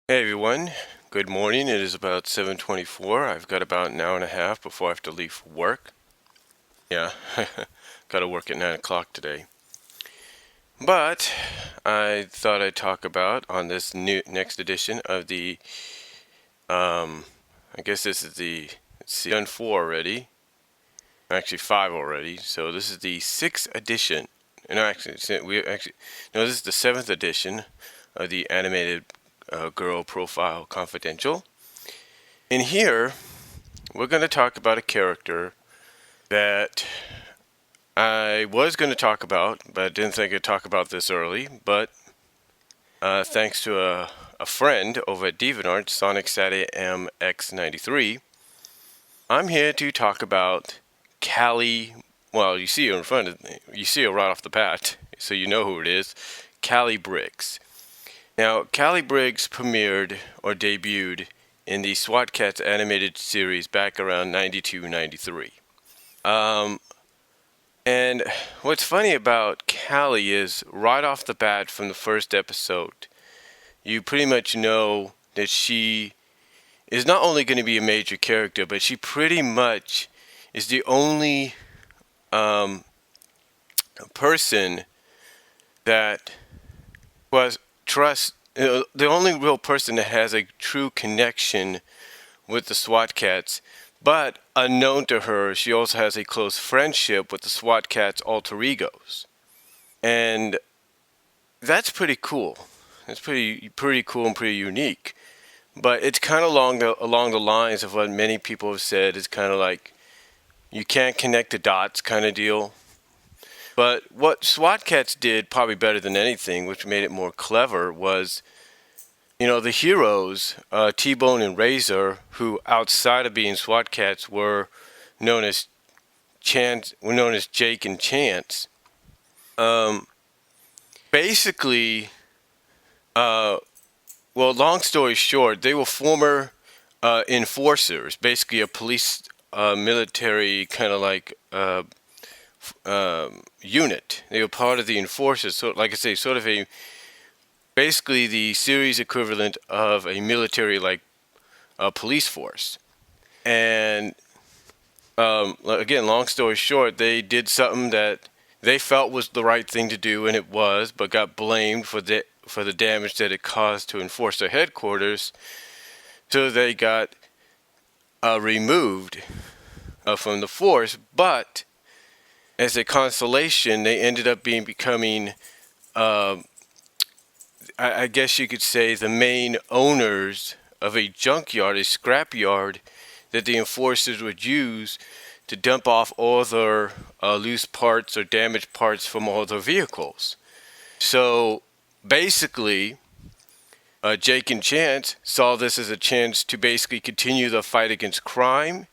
Hey everyone, good morning. It is about 7:24. I've got about an hour and a half before I have to leave for work. Yeah, got to work at 9 o'clock today. But I thought I'd talk about on this new next edition of the, I guess this is the, let's see, done four already. Actually, five already. So this is the sixth edition. No, no, this is the seventh edition of the animated girl profile Confidential. In here, we're going to talk about a character that I was going to talk about, but I didn't think I'd talk about this early. But thanks to a friend over at DeviantArt, Sonic Sati MX93, I'm here to talk about Callie. Well, you see her in front of me. You see her right off the bat, so you know who it is. Callie Briggs. Now, Callie Briggs premiered or debuted in the SWAT Cats animated series back around 92, 93. And what's funny about Callie is right off the bat from the first episode, you pretty much know that she is not only going to be a major character, but she pretty much is the only person that was the only real person that has a true connection with the SWAT Cats. But unknown to her, she also has a close friendship with the SWAT Cats alter egos. And that's pretty cool. It's pretty cool and pretty unique. But it's kind of along the lines of what many people have said. It's kind of like you can't connect the dots kind of deal. But what SWAT Cats did probably better than anything, which made it more clever, was the heroes, T-Bone and Razor, who outside of being SWAT Cats were known as Jake and Chance. Basically, long story short, they were former enforcers, basically a police military kind of like unit. They were part of the enforcers, so like I say, sort of basically the series equivalent of a military like police force. And again, long story short, they did something that they felt was the right thing to do, and it was, but got blamed for the damage that it caused to enforcer headquarters. So they got removed from the force. But as a consolation, they ended up becoming, I guess you could say, the main owners of a junkyard, a scrapyard that the enforcers would use to dump off all their loose parts or damaged parts from all their vehicles. So basically, Jake and Chance saw this as a chance to basically continue the fight against crime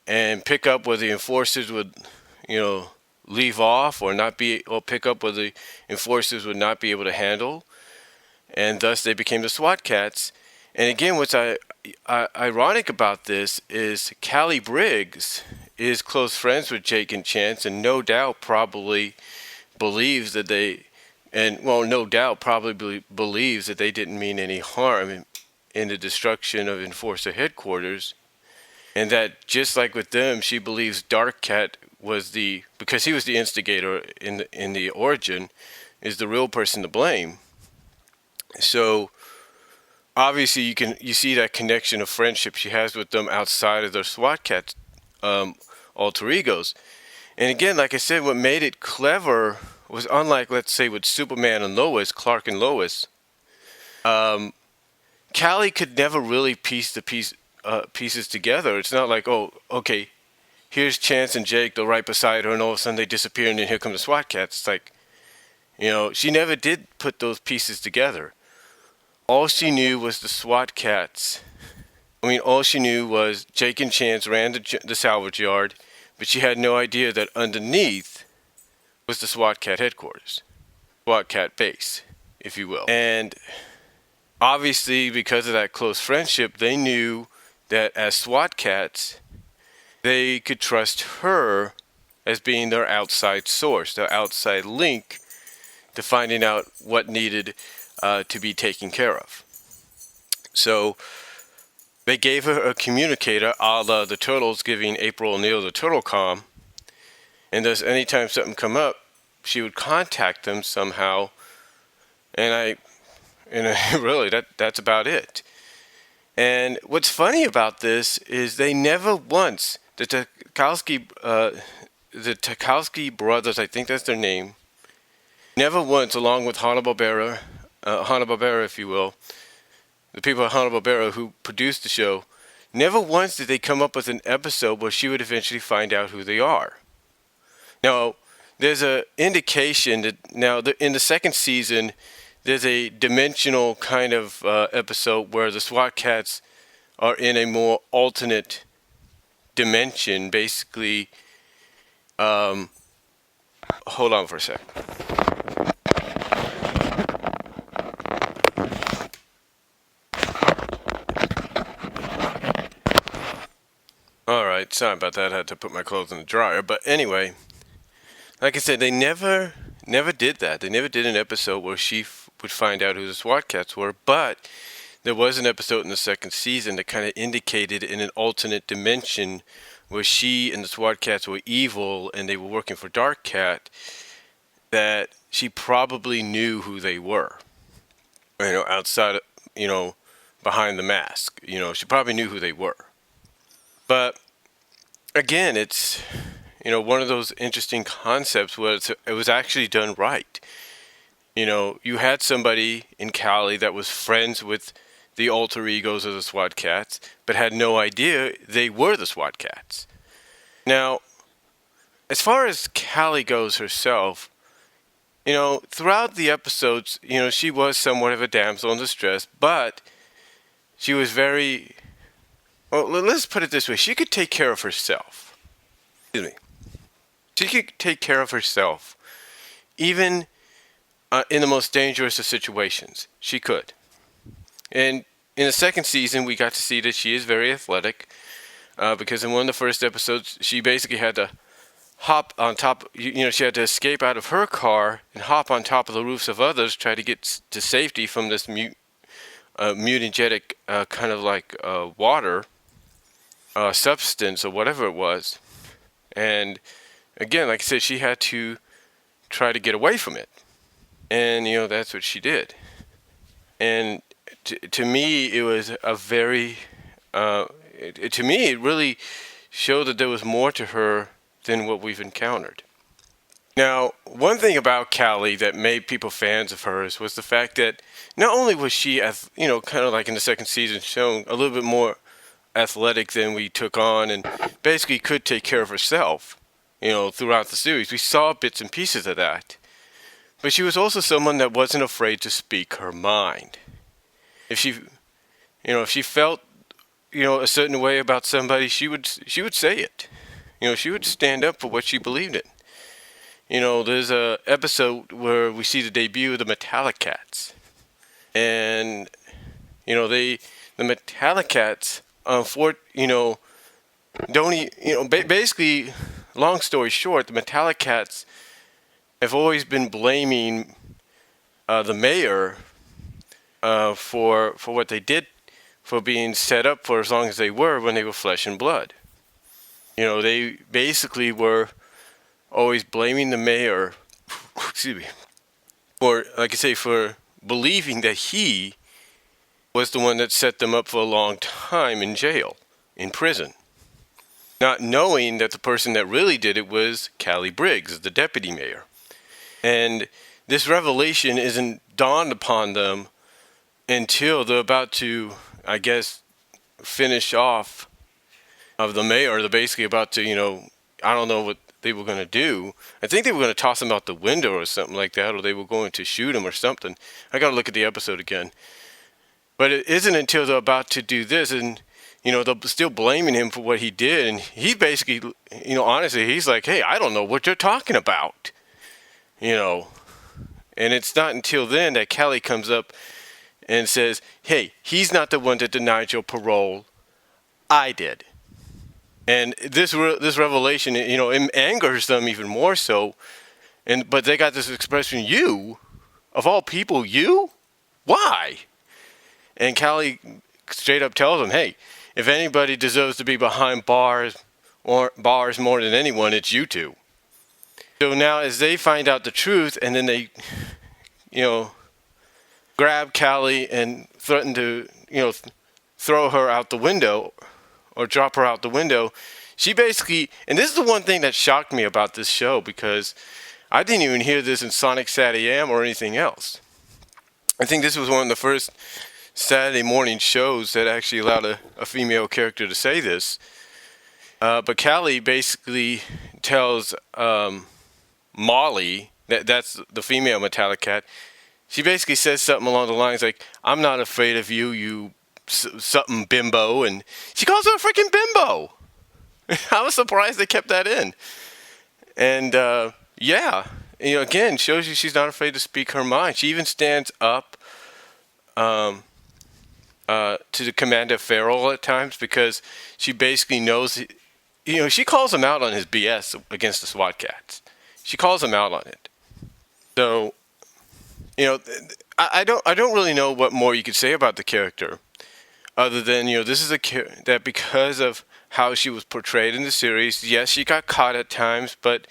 and pick up where the enforcers would, leave off or pick up where the enforcers would not be able to handle. And thus they became the SWAT Cats. And again, what's ironic about this is Callie Briggs is close friends with Jake and Chance, and no doubt probably believes that believes that they didn't mean any harm in the destruction of Enforcer headquarters, and that just like with them, she believes Dark Cat because he was the instigator in the origin, is the real person to blame. So obviously you see that connection of friendship she has with them outside of their SWAT Cat alter egos. And again, like I said, what made it clever was, unlike, let's say, with Superman and Lois, Clark and Lois, Callie could never really piece the pieces together. It's not like, oh, okay, here's Chance and Jake, they're right beside her, and all of a sudden they disappear, and then here come the SWAT Cats. It's like, she never did put those pieces together. All she knew was the SWAT Cats. All she knew was Jake and Chance ran the salvage yard, but she had no idea that underneath was the SWAT Cat headquarters, SWAT Cat base, if you will. And obviously, because of that close friendship, they knew that as SWAT Cats, they could trust her as being their outside source, their outside link to finding out what needed to be taken care of. So they gave her a communicator, a la the Turtles giving April O'Neil the Turtle Com, and thus anytime something come up, she would contact them somehow, and really that's about it. And what's funny about this is they never once the Tarkowski brothers, I think that's their name, never once, along with Hanna-Barbera, if you will, the people at Hanna-Barbera who produced the show, never once did they come up with an episode where she would eventually find out who they are. Now, there's an indication that in the second season, there's a dimensional kind of episode where the SWAT cats are in a more alternate dimension. Basically, hold on for a sec. All right, sorry about that. I had to put my clothes in the dryer. But anyway, like I said, they never did that. They never did an episode where she would find out who the SWAT cats were. But there was an episode in the second season that kind of indicated in an alternate dimension where she and the SWAT cats were evil and they were working for Dark Cat, that she probably knew who they were. Outside, behind the mask. She probably knew who they were. But again, it's one of those interesting concepts where it was actually done right. You had somebody in Callie that was friends with the alter egos of the SWAT cats, but had no idea they were the SWAT cats. Now, as far as Callie goes herself, throughout the episodes, she was somewhat of a damsel in distress, but she was very... Well, let's put it this way. She could take care of herself. Excuse me. She could take care of herself. Even in the most dangerous of situations. She could. And in the second season, we got to see that she is very athletic. Because in one of the first episodes, she basically had to hop on top. She had to escape out of her car and hop on top of the roofs of others, try to get to safety from this mutagenic kind of like water. Substance or whatever it was. And again, like I said, she had to try to get away from it. And, that's what she did. And to me, it was a very, to me, it really showed that there was more to her than what we've encountered. Now, one thing about Callie that made people fans of hers was the fact that not only was she, kind of like in the second season, shown a little bit more athletic than we took on and basically could take care of herself, throughout the series. We saw bits and pieces of that. But she was also someone that wasn't afraid to speak her mind. If she felt, a certain way about somebody, she would say it. She would stand up for what she believed in. There's a episode where we see the debut of the Metallic Cats. And, the Metallic Cats, basically, long story short, the Metallic Cats have always been blaming the mayor for what they did, for being set up for as long as they were when they were flesh and blood. They basically were always blaming the mayor, excuse me, for, like I say, for believing that he was the one that set them up for a long time in jail, in prison. Not knowing that the person that really did it was Callie Briggs, the deputy mayor. And this revelation isn't dawned upon them until they're about to, I guess, finish off of the mayor. They're basically about to, I don't know what they were going to do. I think they were going to toss him out the window or something like that, or they were going to shoot him or something. I got to look at the episode again. But it isn't until they're about to do this, and, they're still blaming him for what he did. And he basically, honestly, he's like, hey, I don't know what you're talking about. And it's not until then that Callie comes up and says, hey, he's not the one that denied your parole. I did. And this revelation, it angers them even more so. But they got this expression, you? Of all people, you? Why? And Callie straight up tells him, hey, if anybody deserves to be behind bars more than anyone, it's you two. So now as they find out the truth, and then they, you know, grab Callie and threaten to, throw her out the window or drop her out the window, she basically, and this is the one thing that shocked me about this show, because I didn't even hear this in Sonic Saturday AM or anything else. I think this was one of the first Saturday morning shows that actually allowed a female character to say this. But Callie basically tells Molly, that's the female Metallic Cat, she basically says something along the lines like, I'm not afraid of you, you something bimbo, and she calls her a freaking bimbo. I was surprised they kept that in. And yeah, again, shows you she's not afraid to speak her mind. She even stands up to the Commander Farrell at times, because she basically knows, she calls him out on his BS against the SWAT cats. She calls him out on it. So, I don't really know what more you could say about the character, other than, this is that because of how she was portrayed in the series, yes, she got caught at times, but,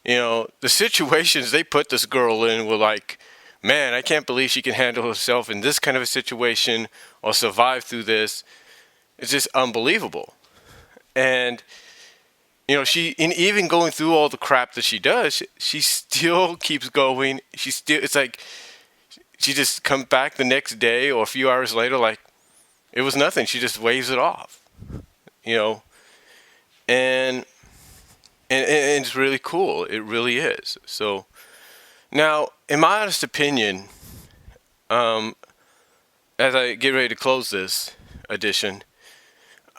the situations they put this girl in were like, man, I can't believe she can handle herself in this kind of a situation or survive through this. It's just unbelievable. And, even going through all the crap that she does, she still keeps going. It's like, she just comes back the next day or a few hours later like it was nothing. She just waves it off, and it's really cool. It really is. So now, in my honest opinion, as I get ready to close this edition,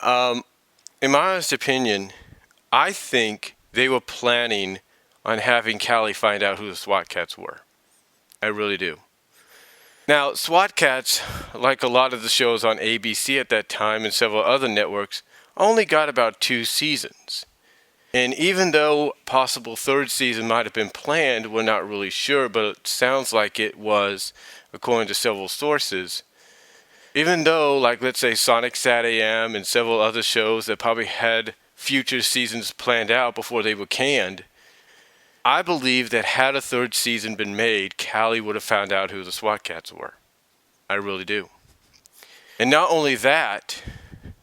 in my honest opinion, I think they were planning on having Callie find out who the SWAT cats were. I really do. Now, SWAT cats, like a lot of the shows on ABC at that time and several other networks, only got about 2 seasons. And even though possible 3rd season might have been planned, we're not really sure, but it sounds like it was, according to several sources. Even though, like, let's say Sonic Sat AM and several other shows that probably had future seasons planned out before they were canned, I believe that had a 3rd season been made, Callie would have found out who the SWAT cats were. I really do. And not only that,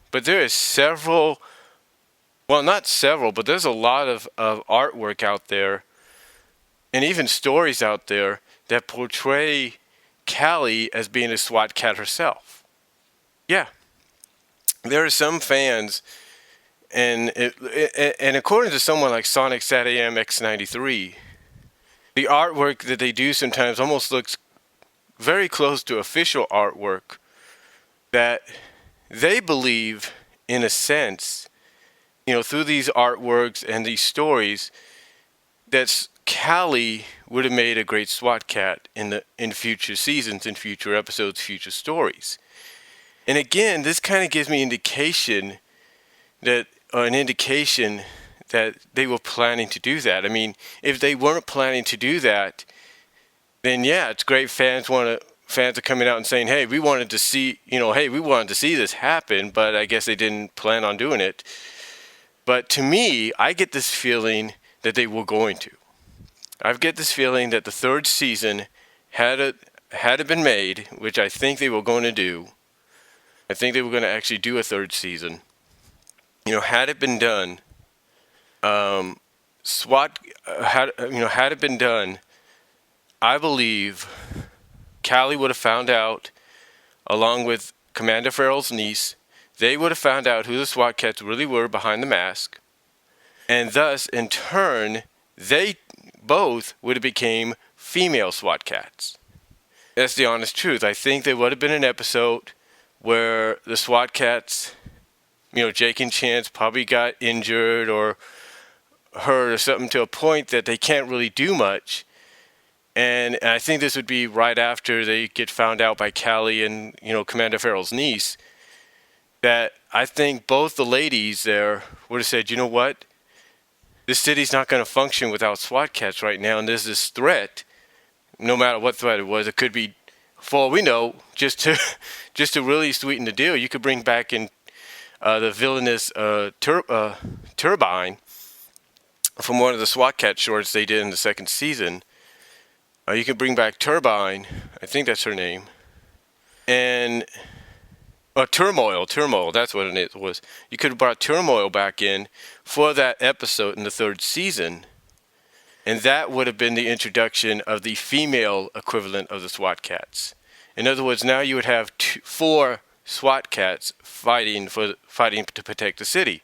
but there is several, well, not several, but there's a lot of artwork out there and even stories out there that portray Callie as being a SWAT cat herself. Yeah. There are some fans, and according to someone like Sonic Sat AM X93, the artwork that they do sometimes almost looks very close to official artwork, that they believe, in a sense, through these artworks and these stories, that Callie would have made a great SWAT cat in future seasons, in future episodes, future stories. And again, this kind of gives me an indication that they were planning to do that. I mean, if they weren't planning to do that, then yeah, it's great. Fans are coming out and saying, hey, we wanted to see this happen, but I guess they didn't plan on doing it. But to me, I get this feeling that they were going to. I get this feeling that the 3rd season, had it been made, which I think they were going to do, I think they were going to actually do a 3rd season. Had it been done, had it been done, I believe Callie would have found out, along with Commander Farrell's niece, they would have found out who the SWAT cats really were behind the mask, and thus, in turn, they both would have became female SWAT cats. That's the honest truth. I think there would have been an episode where the SWAT cats, Jake and Chance probably got injured or hurt or something to a point that they can't really do much. And I think this would be right after they get found out by Callie and, Commander Farrell's niece, that I think both the ladies there would have said, you know what? This city's not going to function without SWAT cats right now, and there's this threat, no matter what threat it was. It could be for all we know, just to really sweeten the deal, you could bring back in the villainous Turbine from one of the SWAT Cat shorts they did in the second season. You could bring back Turbine, I think that's her name, and Turmoil, that's what it was. You could have brought Turmoil back in for that episode in the third season, and that would have been the introduction of the female equivalent of the SWAT Cats. In other words, now you would have 4 SWAT Cats fighting to protect the city.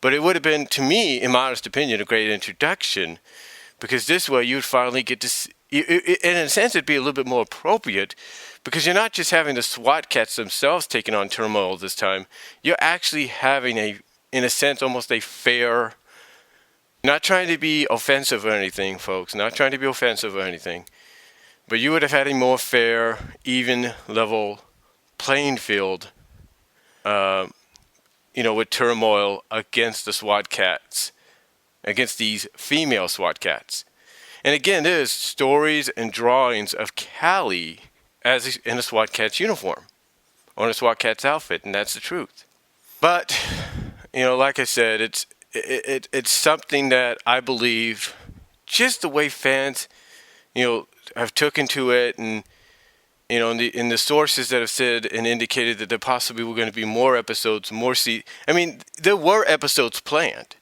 But it would have been, to me, in my honest opinion, a great introduction, because this way you would finally get to see, in a sense, it'd be a little bit more appropriate, because you're not just having the SWAT Cats themselves taking on Turmoil this time. You're actually having in a sense, almost a fair, not trying to be offensive or anything, folks, not trying to be offensive or anything, but you would have had a more fair, even, level playing field, with Turmoil against the SWAT Cats, against these female SWAT Cats. And again, there's stories and drawings of Callie as in a SWAT Cat's uniform, or in a SWAT Cat's outfit, and that's the truth. But, like I said, it's something that I believe, just the way fans, have taken to it, and in the sources that have said and indicated that there possibly were going to be more episodes, there were episodes planned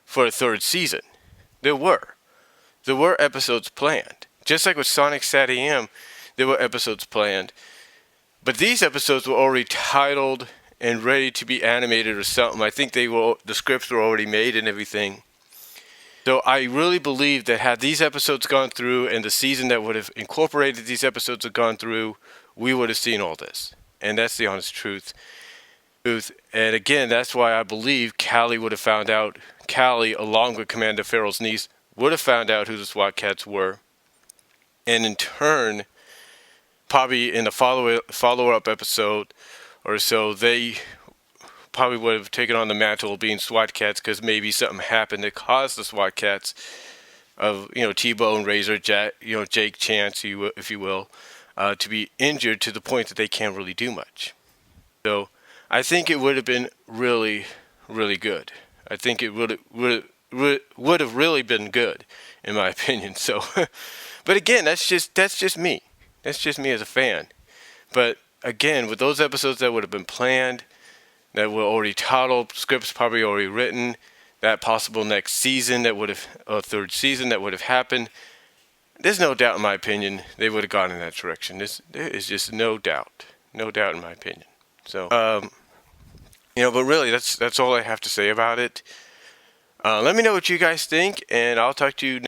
for a third season. There were episodes planned. Just like with Sonic SatAM, there were episodes planned. But these episodes were already titled and ready to be animated or something. I think the scripts were already made and everything. So I really believe that had these episodes gone through and the season that would have incorporated these episodes had gone through, we would have seen all this. And that's the honest truth. And again, that's why I believe Callie would have found out, Callie, along with Commander Farrell's niece, would have found out who the SWAT Cats were. And in turn, probably in a follow-up episode or so, they probably would have taken on the mantle of being SWAT Cats, because maybe something happened that caused the SWAT Cats of T-Bone, Razor, Jake Chance, if you will, to be injured to the point that they can't really do much. So I think it would have been really, really good. I think it would have really been good, in my opinion. So, but again, that's just me. That's just me as a fan. But again, with those episodes that would have been planned, that were already titled, scripts probably already written, that possible next season third season that would have happened, there's no doubt, in my opinion, they would have gone in that direction. There is just no doubt in my opinion. So, but really, that's all I have to say about it. Let me know what you guys think, and I'll talk to you